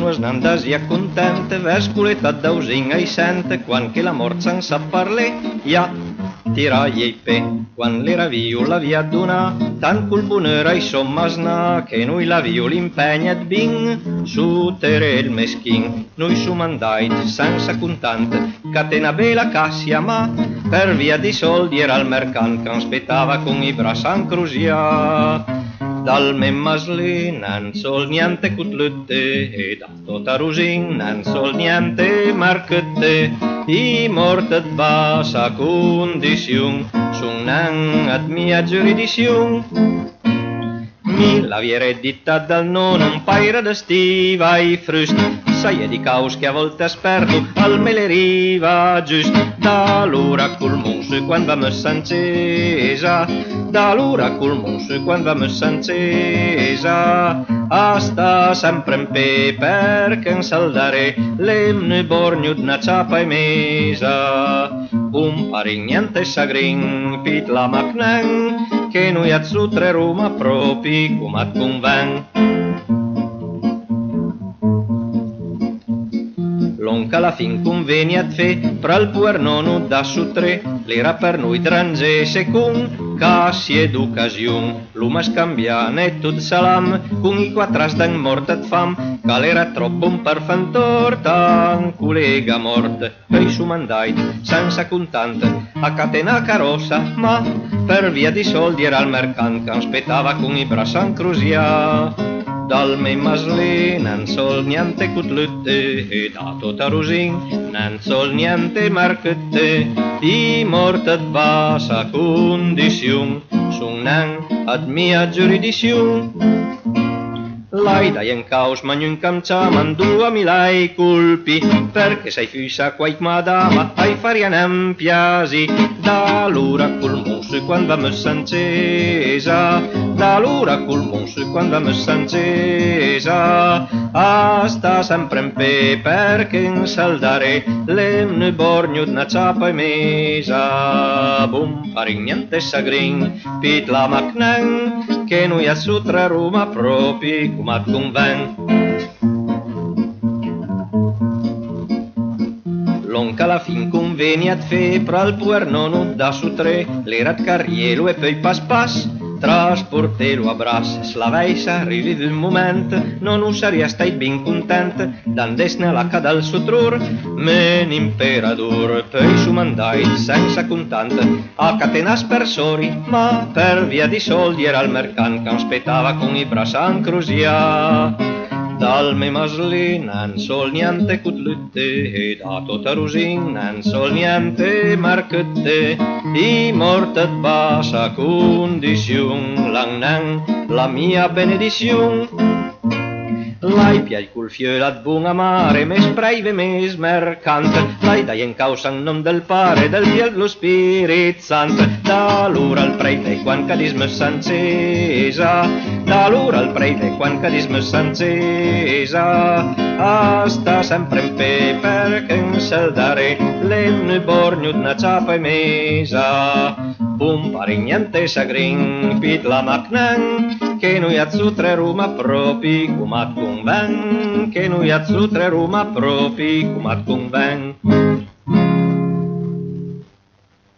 no es nan desia content, vers coletat d'ausinga i sent, quan que la mort se'n sap parler, ja tira i pe. Quan l'era viu l'havia donar, tant cul bonheur i som masnar, que noi la viu l'impenyet vinc, sutere el meschin. Noi som andait sense contant, que tena bella cassia mà, per via di soldi era el mercant, que ens petava con i braç encruziar. Dal mem maslì non sol niente cutlette, e da tota rosin non sol niente marchette, i mortet bassa condizion, son nan ad mia giurisdizion. Mi l'aviere dita dal non un paire d'estiva i frust, sai di caus che a volte sperdo al me le riva giust, da l'ora col muso quan va messa encesa, da l'ora col muso quan va messa encesa, sta sempre in pe perché in saldare l'emne borgno d'una ciapa e mesa, un parin niente sagrin pit la macnen, che noi a zutre Roma propi come a conven. L'onca la fin conveniat fe, però il puer nono da su tre, l'era per noi drange secun, casi ed ocasion. L'uma scambiane tot salam, con i quattras d'en mortet fam, cal era trop bon per fan torta, un collega mort. Poi sumandait, senza contant, a catena carossa, ma per via di soldi era il mercant, che aspettava con i braç encruziar. Dal mei maslì non sol niente cutlette, e da tota rosin non sol niente marchette, i mortet bassa condizion, son nan ad mia giurisdizion. L'ai dai en caus magnun camcia mandua milai colpi, perché sei fissa quaic madama ai farianem piasi, da l'ora col muso quan va messa encesa, da l'ora col muso quan va messa encesa, sta sempre in pe perché in saldare l'emne borgno d'una ciapa e mesa, bum parin niente sagrin, pit la macnen, che noi a sutra Roma propi come a conven. L'onca la fin conveniat fe, però il puer nono da su tre, l'erat carrielo e poi pas pas, trasportelo a braç, slaveisa, arrivi un moment, non ho saria stai ben content, d'andesne la ca del sotrur, men imperador, poi sumandait senza contant, a catenas persori, ma per via di soldi era il mercant, che aspettava con i braç encruziar. Dal me maslì non sol niente cutlette, e da tota rosin non sol niente marchette, i mortet bassa condizion, l'annan la mia benedizion. L'ai piai col fiolat bun amare, mes braive mes mercant, l'ai dai in causa in nom del pare, del fiel lo spirit sant, da l'ora al prete quan cadis messa encesa, da l'ora al prete quan cadis messa encesa, sta sempre in pe perché in saldare l'emne borgno d'una ciapa e mesa, bum pari niente sagrin, pit la macnen, che noi a zutre Roma propi come a conven, che noi a zutre Roma propi come a conven.